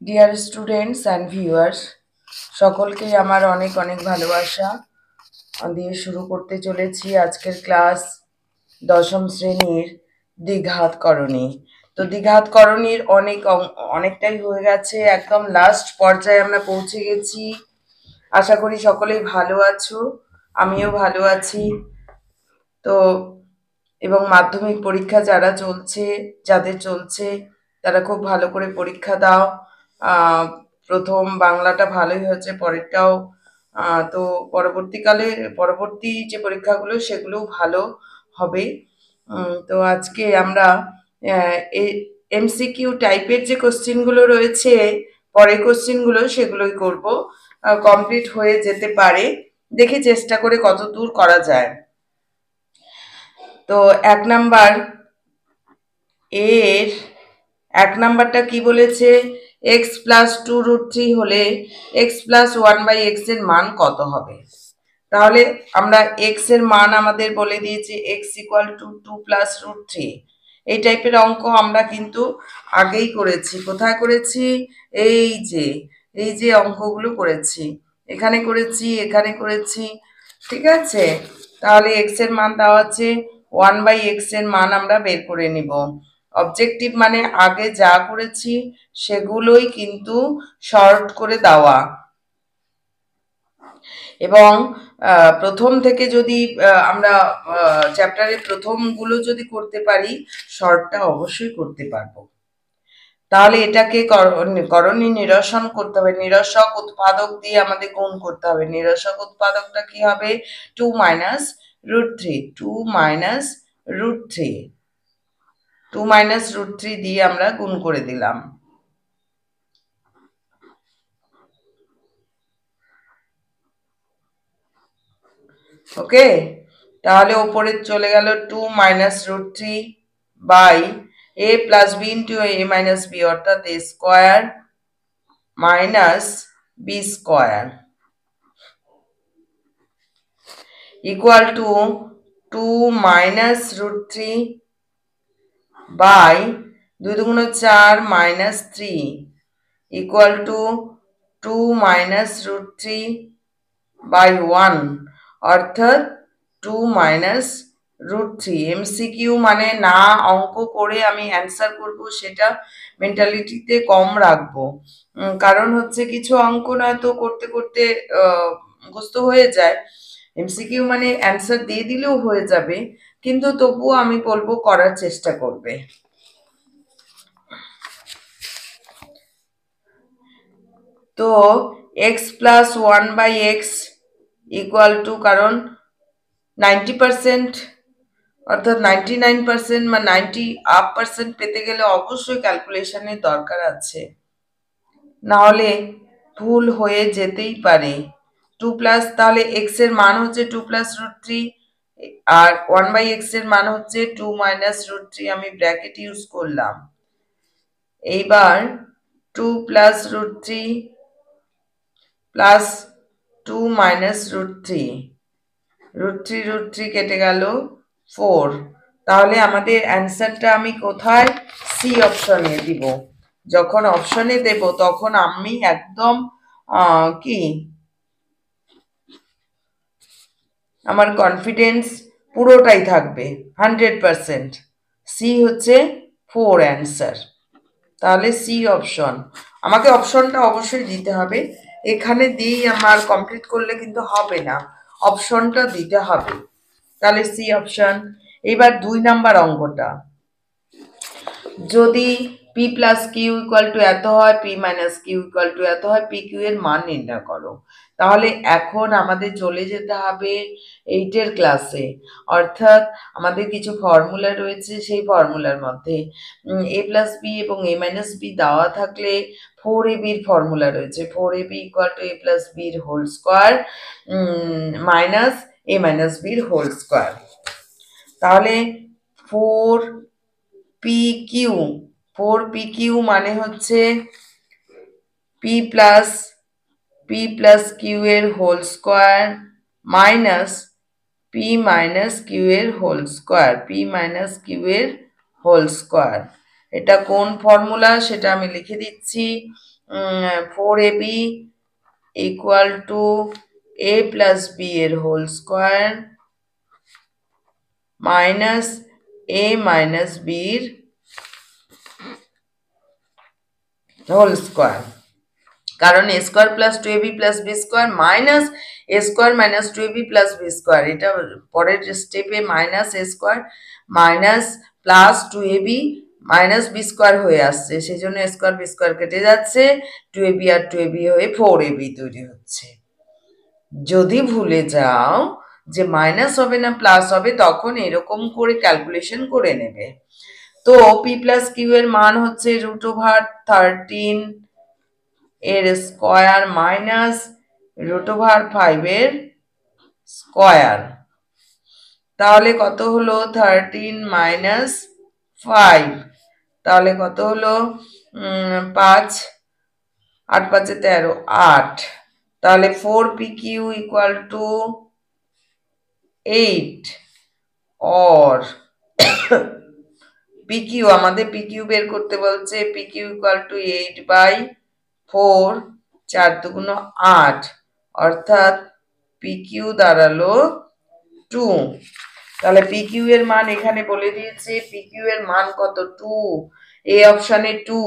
Dear students and viewers, সকলকেই আমার অনেক অনেক ভালোবাসা দিয়ে শুরু করতে চলেছি আজকের ক্লাস দশম শ্রেণীর দ্বিঘাতকরণী। তো দ্বিঘাতকরণীর অনেকটাই হয়ে গেছে, একদম লাস্ট পর্যায়ে আমরা পৌঁছে গেছি। আশা করি সকলেই ভালো আছো, আমিও ভালো আছি। তো এবং মাধ্যমিক পরীক্ষা যাদের চলছে তারা খুব ভালো করে পরীক্ষা দাও। প্রথম বাংলাটা ভালোই হয়েছে, পরেরটাও তো পরবর্তী যে পরীক্ষাগুলো সেগুলোও ভালো হবে। তো আজকে আমরা এমসিকিউ টাইপের যে কোশ্চেনগুলো রয়েছে, পরের কোশ্চেনগুলো সেগুলোই করব। কমপ্লিট হয়ে যেতে পারে, দেখি চেষ্টা করে কত দূর করা যায়। তো এর এক নাম্বারটা কি বলেছে? এক্স প্লাস 2√3 হলে এক্স প্লাস 1/x এর মান কত হবে? তাহলে আমরা এক্স এর মান আমাদের বলে দিয়েছি এক্স ইকুয়াল টু 2 + √3। এই টাইপের অঙ্ক আমরা কিন্তু আগেই করেছি। কোথায় করেছি? এই যে অঙ্কগুলো করেছি, এখানে করেছি। ঠিক আছে, তাহলে এক্স এর মান দেওয়া আছে, 1/x এর মান আমরা বের করে নিব। অবজেক্টিভ মানে আগে যা করেছি সেগুলোই কিন্তু শর্ট করে দেওয়া, এবং প্রথম থেকে যদি আমরা চ্যাপ্টারের প্রথমগুলো যদি করতে পারি, শর্টটা অবশ্যই করতে পারবো। তাহলে এটাকে করণী নিরসন করতে হবে, নিরসক উৎপাদক দিয়ে আমাদের গুণ করতে হবে। নিরসক উৎপাদকটা কি হবে? 2 - √3, 2 - √3, 2 - √3 দিয়ে আমরা গুণ করে দিলাম। ওকে, তাহলে ওপরে চলে গেল 2 - √3 by a plus B into a minus B, অর্থাৎ a square minus B square equal to 2 - √3 by 2 দুগুণ 4 -3 ইকুয়াল টু 2 - √3 বাই 1, অর্থাৎ 2 - √3। এমসিকিউ মানে না অঙ্ক করে আমি অ্যান্সার করব, সেটা মেন্টালিটিতে কম রাখবো। কারণ হচ্ছে কিছু অঙ্ক নয়তো করতে করতে মুখস্থ হয়ে যায়। এমসিকিউ মানে অ্যান্সার দিয়ে দিলেও হয়ে যাবে, কিন্তু তবুও আমি বলবো করার চেষ্টা করবে। তো x plus 1/x equal to, কারণ 90%, অর্থাৎ 99% বা 90% পেতে গেলে অবশ্যই ক্যালকুলেশনের দরকার আছে, নাহলে ভুল হয়ে যেতেই পারে। 2 প্লাস, তাহলে এক্স এর মান হচ্ছে 2 + √3 আর 1/x এর মান হচ্ছে 2 - √3, আমি ব্র্যাকেট ইউজ করলাম। এইবার 2 + √3 প্লাস 2 - √3, √3 কেটে গেল 4। তাহলে আমাদের অ্যান্সারটা আমি কোথায়? সি অপশনে দিব। যখন অপশনে দেব তখন আমি একদম আমার কনফিডেন্স পুরোটাই থাকবে 100%। সি হচ্ছে 4 অ্যান্সার। তাহলে সি অপশন, আমাকে অপশনটা অবশ্যই দিতে হবে। এখানে দিয়েই আমার কমপ্লিট করলে কিন্তু হবে না, অপশনটা দিতে হবে। তাহলে সি অপশন। এবার 2 নাম্বার অঙ্কটা, যদি P plus Q equal to এত হয়, P minus Q equal to এত হয়, পি কিউ এর মান নির্ণয় করো। তাহলে এখন আমাদের চলে যেতে হবে 8 ক্লাসে, অর্থাৎ আমাদের কিছু ফর্মুলা রয়েছে, সেই ফর্মুলার মধ্যে এ প্লাস বি এবং এ মাইনাস বি দেওয়া থাকলে 4ab ফর্মুলা রয়েছে, 4ab equal to a plus বির whole square minus a minus বির হোল স্কোয়ার। তাহলে 4pq মানে হচ্ছে p প্লাস কিউ এর whole square minus p minus q এর হোল স্কোয়ার, এটা কোন ফর্মুলা সেটা আমি লিখে দিচ্ছি। 4ab equal to a plus b এর whole square minus a minus বির হোল স্কোয়ার, কারণ a square plus 2ab plus B square minus a square minus 2ab plus B square, এটা পরের স্টেপে minus a square minus plus 2ab minus B square হয়ে আসছে, সেই জন্য a square B square কেটে যাচ্ছে, 2ab আর 2ab হয়ে 4ab তৈরি হচ্ছে। যদি ভুলে যাও যে মাইনাস হবে না প্লাস হবে, তখন এরকম করে ক্যালকুলেশন করে নেবে। তো পি প্লাস কিউ এর মান হচ্ছে √13 এর স্কোয়ার মাইনাস √5 এর স্কোয়ার, তাহলে কত হলো 13 মাইনাস 5, তাহলে কত হলো 5 8 5 13 8, তাহলে 4pq equal to 8 or pq, আমাদের pq বের করতে বলছে, pq ইকুয়াল টু 8/4, 4 দুগুণ 8, অর্থাৎ pq দাঁড়ালো 2। তাহলে pq এর মান এখানে বলে দিয়েছে, pq এর মান কত 2, এ অপশনে 2,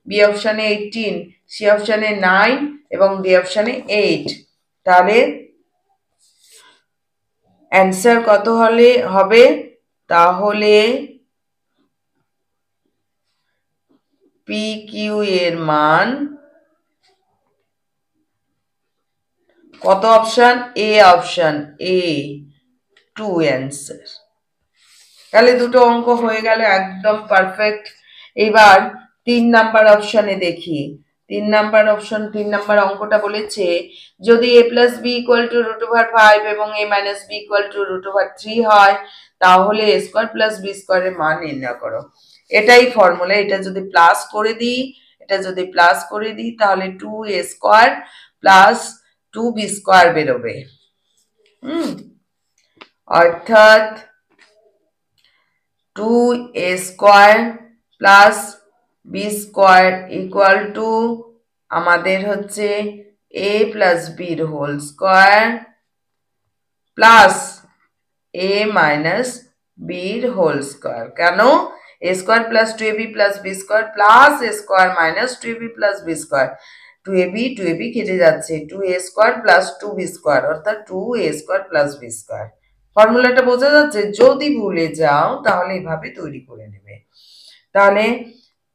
বি অপশনে 18, সি অপশনে 9 এবং ডি অপশনে 8। তাহলে অ্যান্সার কত হবে, তাহলে পি কিউ এর মান কত option, A option, A 2 answer. তাহলে দুটো অঙ্ক হয়ে গেল একদম পারফেক্ট। এবার 3 নাম্বার অপশনে দেখি। 3 নাম্বার অপশন, 3 নাম্বার অঙ্কটা বলেছে যদি a plus B equal to √5 এবং a minus B equal to √3 হয়, তাহলে a স্কোয়ার প্লাস বি স্কোয়ারের মান নির্ণয় করো। এটাই ফর্মুলা। এটা যদি প্লাস করে দিই, তাহলে 2a square plus 2b square বেরোবে। অর্থাৎ 2a square plus B square equal to আমাদের হচ্ছে a প্লাস বির whole square plus a minus বির হোল স্কোয়ার। কেন? a square plus 2ab plus B square plus a square minus 2ab plus B square, 2ab কেটে যাচ্ছে, 2a square plus 2b square, অর্থাৎ 2a square plus B square. ফর্মুলাটা বোঝা যাচ্ছে? যদি ভুলে যাও তাহলে এইভাবে তৈরি করে নেবে। তাহলে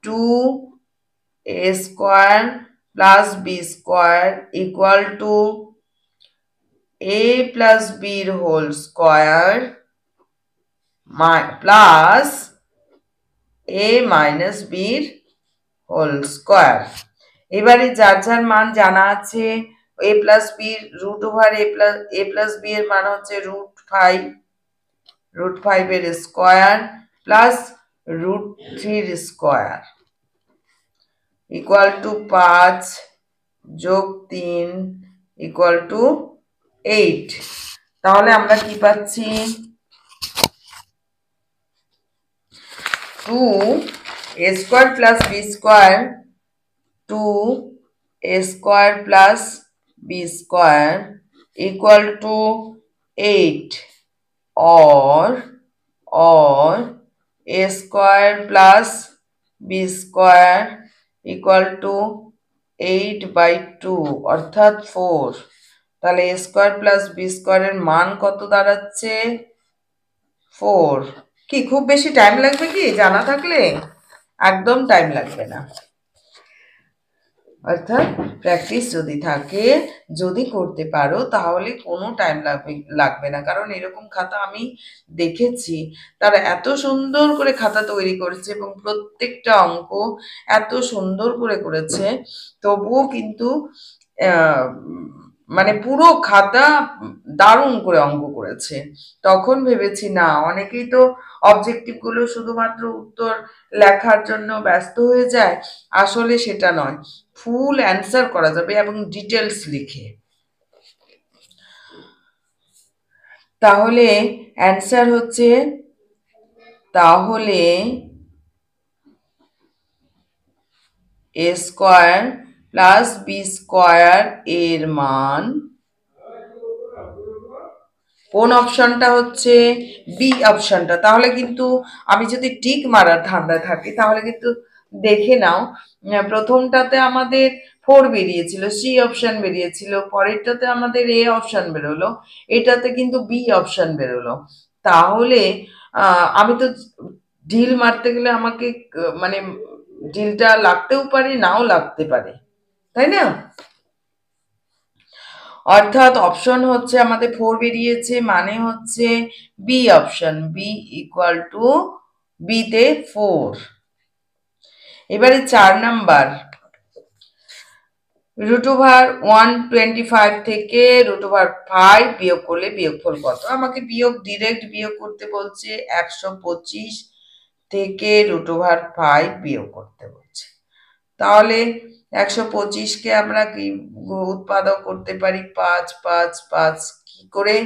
2a square plus B square equal to a plus বির whole square plus a minus বির হোল স্কোয়ার। এবারে যার যার মান জানা আছে, a প্লাস বির a প্লাস বি এর মান হচ্ছে √5 এর square plus √3 square equal to 5 যোগ 3 ইকুয়াল টু 8। তাহলে আমরা কি পাচ্ছি, 2a square plus B square, 2a square plus B square equal to 8 or a square plus B square equal to 8/2 অর্থাৎ 4। তাহলে a স্কোয়ার প্লাস বি স্কোয়ারের মান কত দাঁড়াচ্ছে, 4। কি খুব বেশি টাইম লাগবে কি জানা থাকলে? একদম টাইম লাগবে না। অর্থাৎ প্র্যাকটিস যদি থাকে, যদি করতে পারো, তাহলে কোনো টাইম লাগবে না। কারণ এরকম খাতা আমি দেখেছি, তারা এত সুন্দর করে খাতা তৈরি করেছে এবং প্রত্যেকটা অঙ্ক এত সুন্দর করে করেছে, তবুও কিন্তু মানে পুরো খাতা দারুণ করে অঙ্ক করেছে। তখন ভেবেছি না, অনেকেই তো অবজেক্টিভ গুলো শুধুমাত্র উত্তর লেখার জন্য ব্যস্ত হয়ে যায়, আসলে সেটা নয়, ফুল অ্যান্সার করা যাবে এবং ডিটেলস লিখে। তাহলে অ্যান্সার হচ্ছে, তাহলে a square plus B square এর মান কোন অপশনটা হচ্ছে বি অপশনটা। তাহলে কিন্তু আমি যদি টিক মারার ধান্দায় থাকি তাহলে কিন্তু দেখে নাও, প্রথমটাতে আমাদের 4 বেরিয়েছিল, সি অপশন বেরিয়েছিল, পরেরটাতে আমাদের এ অপশন বেরোলো, এটাতে কিন্তু বি অপশন বেরোলো। তাহলে আমি তো ঢিল মারতে গেলে আমাকে মানে ঢিলটা লাগতেও পারে, নাও লাগতে পারে, তাই না? অর্থাৎ অপশন হচ্ছে আমাদের 4 বেরিয়েছে, মানে হচ্ছে B option, B equal to B তে 4। এবারে 4 নাম্বার, √125 থেকে √5 বিয়োগ করলে বিয়োগফল কত? আমাকে ডিরেক্ট বিয়োগ করতে বলছে, 125 থেকে √5 বিয়োগ করতে বলছে। তাহলে 125কে আমরা কি উৎপাদক করতে পারি? 5 5 5 কি করে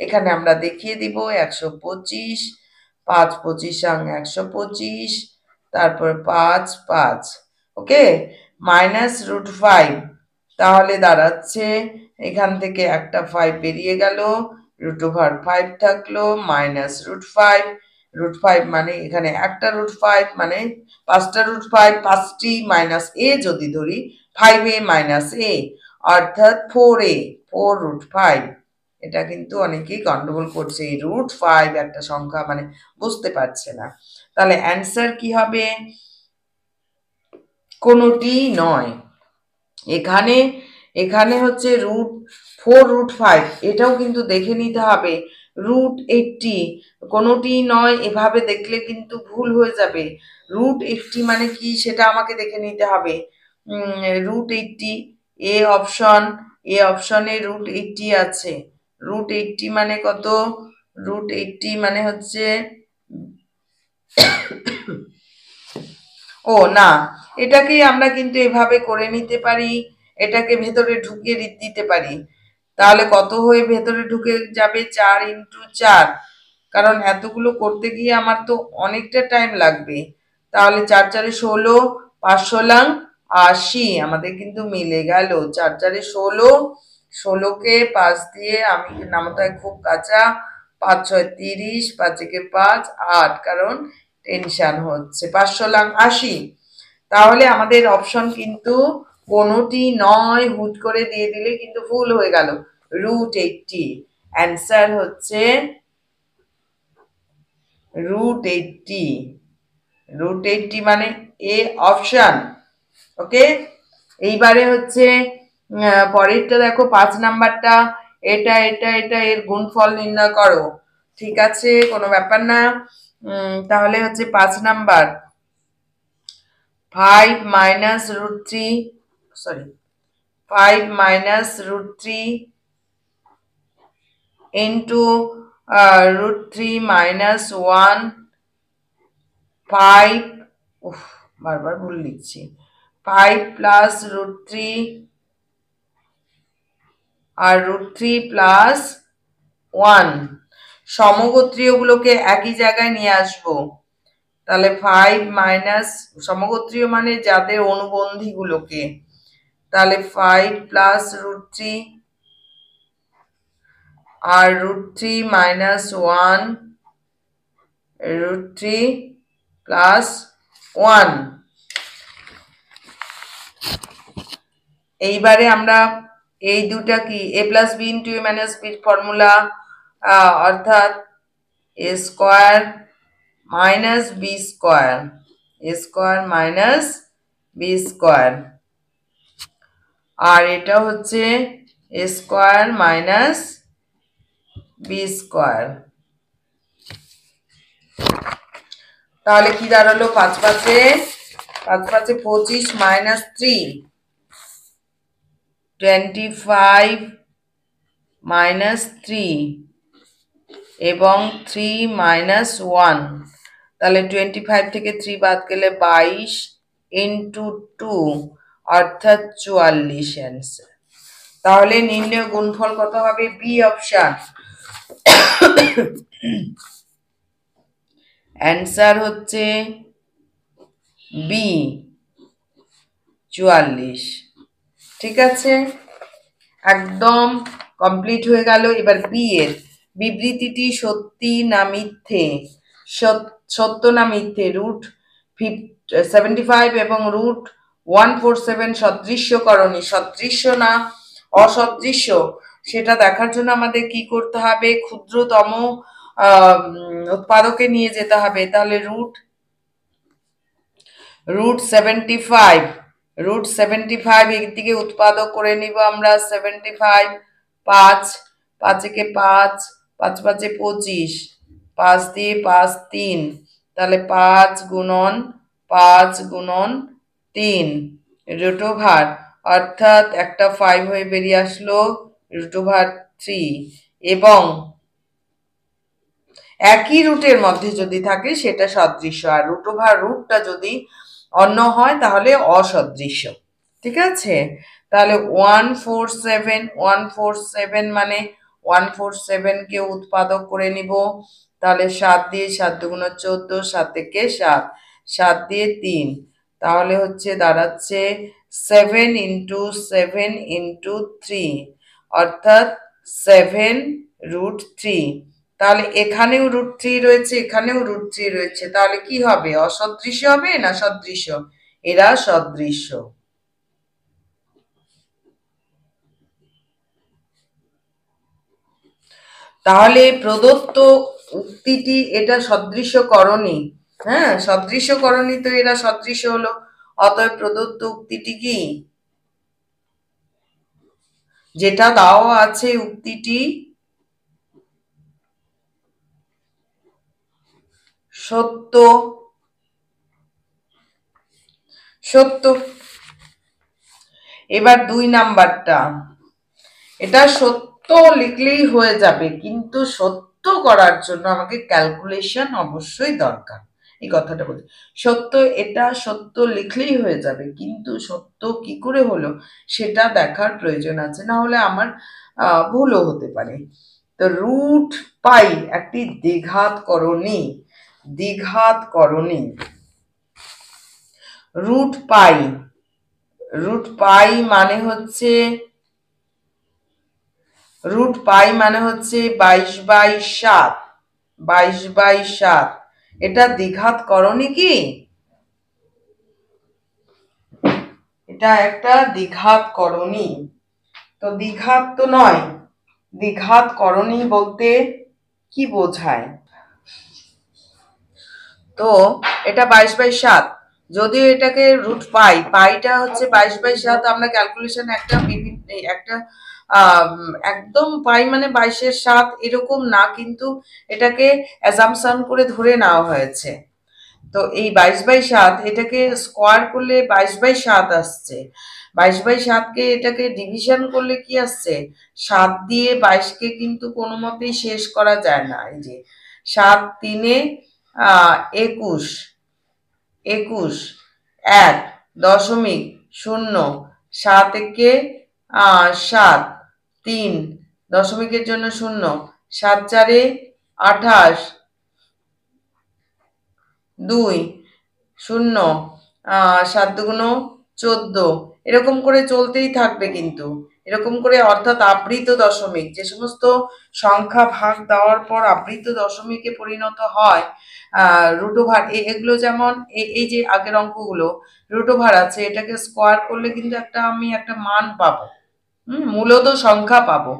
এখানে আমরা দেখিয়ে দিব। 125, 5 25 125, তারপর 5 5, ওকে, মাইনাস √5, তাহলে দাঁড়াচ্ছে এখান থেকে একটা 5 বেরিয়ে গেল, √5 থাকলো, মাইনাস √5, √5 মানে এখানে একটা √5 মানে 5টা √5, 5টি মাইনাস এ যদি ধরি, 5a মাইনাস এ, অর্থাৎ 4a, 4√5। এটা কিন্তু অনেকেই গন্ডগোল করছে, এই √5 একটা সংখ্যা মানে বুঝতে পারছে না। তাহলে অ্যান্সার কি হবে? কোনোটি নয়। এখানে এখানে হচ্ছে √4 √5, এটাও কিন্তু দেখে নিতে হবে। √80 কোনোটি নয়, এভাবে দেখলে কিন্তু ভুল হয়ে যাবে। √80 মানে কি সেটা আমাকে দেখে নিতে হবে। √80 এ অপশন, এ অপশনে √80 আছে। √80 মানে কত? √80 মানে হচ্ছে, ও না, এটাকে আমরা কিন্তু এভাবে করে নিতে পারি, এটাকে ভেতরে ঢুকিয়ে দিতে পারি। তাহলে কত হয়ে ভেতরে ঢুকে যাবে? 4 × 4, কারণ এতগুলো করতে গিয়ে আমার তো অনেকটা টাইম লাগবে। তাহলে 4 4 16, 5 16 80, আমাদের কিন্তু মিলে গেল। 4 4 16, 16কে 5 দিয়ে, আমি নামতায় খুব কাঁচা, 5 6 30, 5 1 5 8, কারণ টেনশন হচ্ছে, 5 16 80। তাহলে আমাদের অপশন কিন্তু কোনোটি নয়, হুট করে দিয়ে দিলে কিন্তু ভুল হয়ে গেল। √80, অ্যান্সার হচ্ছে √80, √80 মানে এ অপশন, ওকে। এইবারে হচ্ছে পরেরটা দেখো, 5 নাম্বারটা, এটা এটা এটা এর গুণফল নির্ণয় করো। ঠিক আছে, কোনো ব্যাপার না। তাহলে হচ্ছে 5 number, 5 minus √3, sorry 5 minus √3 into √3 minus 1, 5, বারবার ভুল লিখছি, 5 প্লাস √3 আর √3 প্লাস 1, সমগোত্রীয়গুলোকে একই জায়গায় নিয়ে আসবো। তাহলে 5 মাইনাস, সমগোত্রীয় মানে যাদের অনুবন্ধী গুলোকে, তাহলে 5 প্লাস √3 আর √3 মাইনাস 1, √3 প্লাস 1। এইবারে আমরা এই দুটা কি, a plus B into A minus বির ফর্মুলা, অর্থাৎ A square minus B square, A square minus B square, আর এটা হচ্ছে A square minus B square. তাহলে কি দাঁড়ালো? 5 5 25 মাইনাস 3, 25 মাইনাস 3 এবং 3 মাইনাস 1, তাহলে 25 থেকে 3 বাদ গেলে 22 ইন্টু 2, অর্থাৎ 44 অ্যান্সার। তাহলে নির্ণয় গুণফল কত হবে? বি অপশন, অ্যান্সার হচ্ছে বি 44। ঠিক আছে, একদম কমপ্লিট হয়ে গেল। এবার বি এর বিবৃতিটি সত্যি না মিথ্যে? সত্য না মিথ্যে? রুট 75 এবং রুট 147 সদৃশ্যকরণী, সদৃশ্য না অসদৃশ্য সেটা দেখার জন্য আমাদের কি করতে হবে? ক্ষুদ্রতম উৎপাদকে নিয়ে যেতে হবে। তাহলে রুট 75, রুট 75 একদিকে উৎপাদক করে নিব আমরা। 75, 5, 5 একে 5, 5 5 25, 5 দিয়ে 5 3, তাহলে 5 গুণন 5 গুণন 3 রুট ওভার, অর্থাৎ একটা 5 হয়ে বেরিয়ে আসলো রুট ওভার 3। এবং একই রুটের মধ্যে যদি থাকে সেটা সদৃশ্য, আর রুট ওভার রুটটা যদি অন্য হয় তাহলে অসদৃশ্য। ঠিক আছে, তাহলে 147 মানে 147 কে উৎপাদক করে নিব। তাহলে 7 দিয়ে 7 দুগুণ 14, 7 থেকে 7, 7 দিয়ে 3, তাহলে হচ্ছে দাঁড়াচ্ছে 7 ইন্টু 7 ইন্টু 3, অর্থাৎ 7 রুট 3। তাহলে এখানেও রুট 3 রয়েছে, এখানেও রুট 3 রয়েছে, তাহলে কি হবে? অসদৃশ্য হবে না সদৃশ্য? এরা সদৃশ্য। তাহলে প্রদত্ত উক্তিটি এটা সদৃশ্যকরণী, হ্যাঁ সদৃশ্যকরণী, তো এরা সদৃশ্য হলো। অতএব প্রদত্ত উক্তিটি কি? যেটা দেওয়া আছে উক্তিটি সত্য, সত্য। এবার 2 নাম্বারটা, এটা সত্য লিখলেই হয়ে যাবে, কিন্তু সত্য করার জন্য আমাকে ক্যালকুলেশন অবশ্যই দরকার। এই কথাটা বলি, সত্য এটা সত্য লিখলেই হয়ে যাবে, কিন্তু সত্য কি করে হলো সেটা দেখার প্রয়োজন আছে, না হলে আমার ভুলও হতে পারে। তো রুট পাই একটি দ্বিঘাত করণী, দ্বিঘাত করণী। রুট পাই, রুট পাই মানে হচ্ছে, রুট পাই মানে হচ্ছে 22/7, 22/7। এটা দ্বিঘাত করণী কি? এটা একটা দ্বিঘাত করণী, তো দ্বিঘাত তো নয়। দ্বিঘাত করণী বলতে কি বোঝায়? তো এটা 22/7, যদিও এটাকে রুট পাই, পাইটা হচ্ছে 22/7, আমরা ক্যালকুলেশন একটা একটা একদম পাই মানে 22/7 এরকম না, কিন্তু এটাকে অ্যাজাম্পশন করে ধরে নেওয়া হয়েছে। তো এই 22/7 এটাকে স্কোয়ার করলে 22/7 আসছে। 22/7কে এটাকে ডিভিশন করলে কি আসছে? 7 দিয়ে 22কে কিন্তু কোনো মতেই শেষ করা যায় না। এই যে 7 3 21, 21, 1 দশমিক 0, 7 একে 7, 3 দশমিকের জন্য 0, 7 4 28, 2 0, 7 দুগুণ 14, এরকম করে চলতেই থাকবে, কিন্তু এরকম করে, অর্থাৎ আবৃত দশমিক, যে সমস্ত সংখ্যা ভাগ দেওয়ার পর আবৃত দশমিকে পরিণত হয়, রুট ওভার, এগুলো যেমন এই যে আগের অঙ্কগুলো রুট ওভার আছে, এটাকে স্কোয়ার করলে কিন্তু আমি একটা মান পাবো, মূলত সংখ্যা পাবো,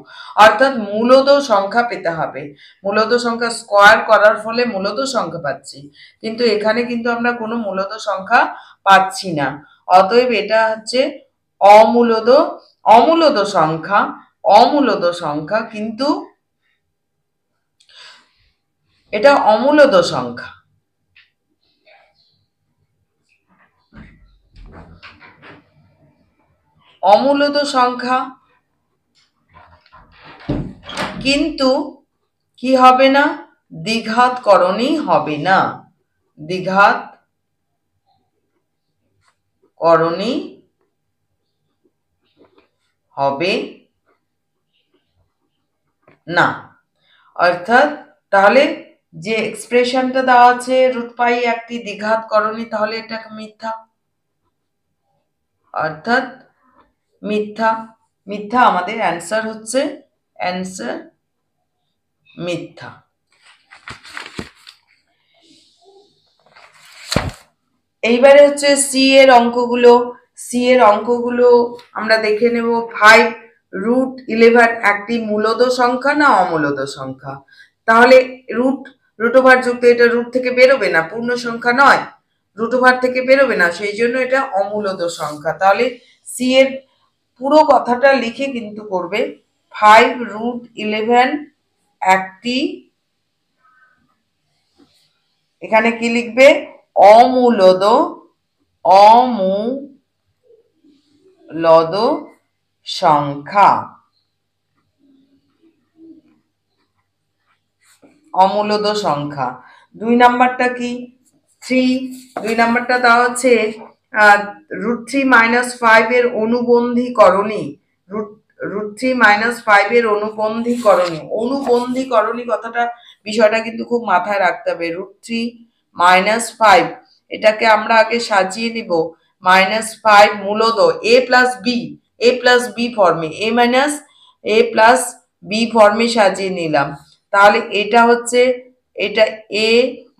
অর্থাৎ মূলত সংখ্যা পেতে হবে। মূলত সংখ্যা স্কোয়ার করার ফলে মূলত সংখ্যা পাচ্ছি, কিন্তু এখানে কিন্তু আমরা কোনো মূলত সংখ্যা পাচ্ছি না। অতএব এটা হচ্ছে অমূলত, অমূলত সংখ্যা, অমূলত সংখ্যা, কিন্তু এটা অমূলত সংখ্যা। অমূলত সংখ্যা, কিন্তু কি হবে না? দ্বিঘাত করণী হবে না, দ্বিঘাত করণী হবে না। অর্থাৎ তাহলে যে এক্সপ্রেশনটা দেওয়া আছে রুট পাই একটি দ্বিঘাত করণী, তাহলে এটা মিথ্যা। অর্থাৎ মিথ্যা। মিথ্যা আমাদের অ্যান্সার হচ্ছে, অ্যান্সার মিথ্যা। এইবারে হচ্ছে সি এর অঙ্কগুলো। সি এর অঙ্কগুলো আমরা দেখে নেব। 5√11 একটি মূলদ সংখ্যা না অমূলদ সংখ্যা? তাহলে রুট ওভার যুক্ত, এটা রুট থেকে বেরোবে না, পূর্ণ সংখ্যা নয়, রুট ওভার থেকে বেরোবে না, সেই জন্য এটা অমূলদ সংখ্যা। তাহলে সি এর পুরো কথাটা লিখে কিন্তু করবে। 5√11 একটি, এখানে কি লিখবে? অমূলদ, অমূলদ সংখ্যা। অমূলদ সংখ্যা। 2 নাম্বারটা কি? 3। 2 নাম্বারটা তা হচ্ছে √3 - 5 এর অনুবন্ধীকরণী। √3 - 5 এর অনুবন্ধীকরণী। অনুবন্ধীকরণী কথাটা, বিষয়টা কিন্তু খুব মাথায় রাখতে হবে। √3 - 5 এটাকে আমরা আগে সাজিয়ে নিব। -5 মূলদ a+b ফর্মে, a+b ফর্মে সাজিয়ে নিলাম। তাহলে এটা হচ্ছে, এটা এ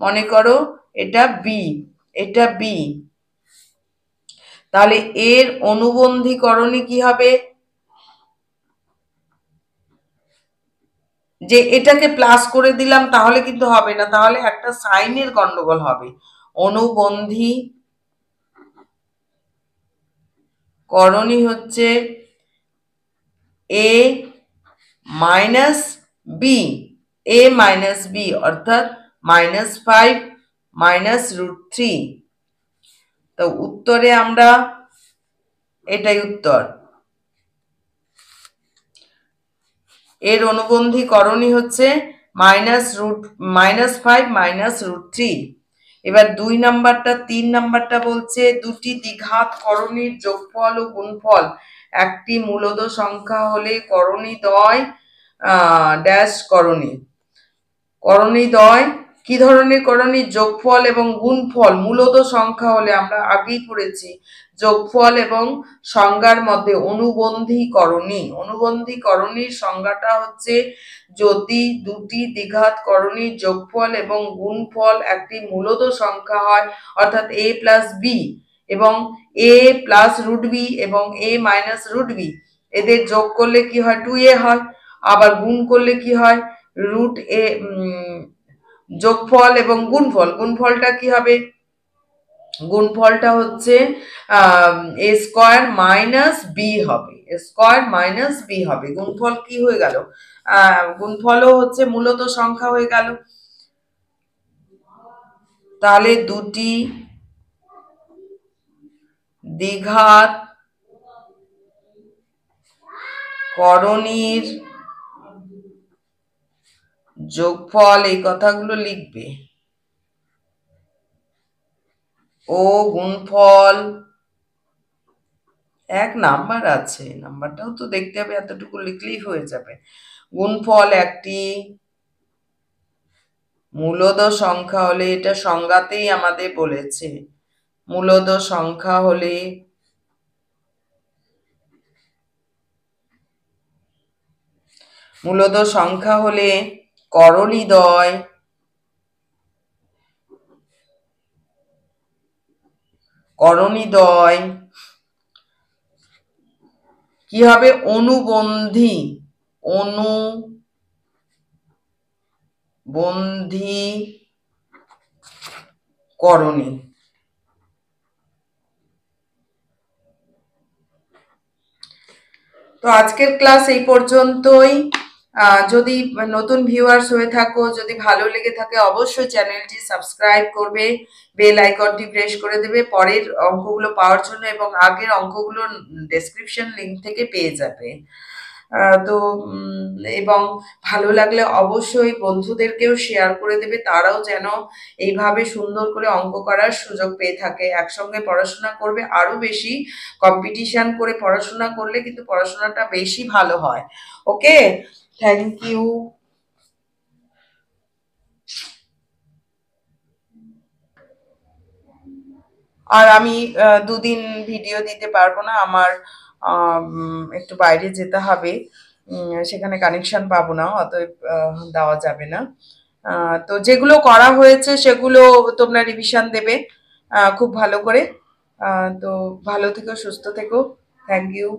মনে করো, এটা বি, এটা বি। তাহলে এর অনুবন্ধীকরণে কি হবে? যে এটাকে প্লাস করে দিলাম তাহলে কিন্তু হবে না, তাহলে একটা সাইনের গন্ডগোল হবে। অনুবন্ধীকরণই হচ্ছে এ মাইনাস বি, অর্থাৎ -5 -√3। তো উত্তরে আমরা, এটাই উত্তর। এর অনুবন্ধীকরণই হচ্ছে -5 -√3। এবার 2 নাম্বারটা, 3 নাম্বারটা বলছে দুটি দ্বিঘাত করণীর যোগফল ও গুণফল একটি মূলদ সংখ্যা হলে করণীদ্বয় ড্যাশ করণী। করণীদ্বয় কি ধরনের করণী? যোগফল এবং গুণফল মূলদ সংখ্যা হলে, আমরা আগেই পড়েছি যোগফল এবং সংজ্ঞার মধ্যে অনুবন্ধীকরণী। অনুবন্ধীকরণীর সংজ্ঞাটা হচ্ছে যদি দুটি দ্বিঘাত করণীর যোগফল এবং গুণফল একটি মূলদ সংখ্যা হয়, অর্থাৎ a+b এবং a+√b এবং a-√b, এদের যোগ করলে কি হয়? 2a হয়। আবার গুণ করলে কি হয়? √a, যোগফল এবং গুণফলটা কি হবে? গুণফলটা হচ্ছে a স্কয়ার মাইনাস বি হবে, স্কয়ার মাইনাস বি হবে। গুণফল কি হয়ে গেল? গুণফলও হচ্ছে মূলত সংখ্যা হয়ে গেল। তাহলে দুটি দ্বিঘাত করণীর যোগফল, এই কথাগুলো লিখবে, ও গুণফল, 1 নাম্বার আছে, নাম্বারটাও তো দেখতে হবে, এতটুকু লিখলেই হয়ে যাবে। গুণফল একটি মূলদ সংখ্যা হলে, এটা সংজ্ঞাতেই আমাদের বলেছে, মূলদ সংখ্যা হলে করণীদ্বয় কি হবে? অনুবন্ধীকরণী। তো আজকের ক্লাস এই পর্যন্তই। যদি নতুন ভিউয়ার্স হয়ে থাকো, যদি ভালো লেগে থাকে, অবশ্যই চ্যানেলটি সাবস্ক্রাইব করবে, বেল আইকনটি প্রেস করে দেবে পরের অঙ্কগুলো পাওয়ার জন্য, এবং আগের অঙ্কগুলো ডেসক্রিপশন লিংক থেকে পেয়ে যাবে। তো এবং ভালো লাগলে অবশ্যই বন্ধুদেরকেও শেয়ার করে দেবে, তারাও যেন এইভাবে সুন্দর করে অঙ্ক করার সুযোগ পেয়ে থাকে। একসঙ্গে পড়াশোনা করবে, আরো বেশি কম্পিটিশন করে পড়াশোনা করলে কিন্তু পড়াশোনাটা বেশি ভালো হয়। ওকে, থ্যাংক ইউ। আর আমি 2 দিন ভিডিও দিতে পারবো না, আমার একটু বাইরে যেতে হবে, সেখানে কানেকশন পাবো না, অতএব দেওয়া যাবে না। তো যেগুলো করা হয়েছে সেগুলো তোমরা রিভিশন দেবে খুব ভালো করে। তো ভালো থেকো, সুস্থ থেকো। Thank you.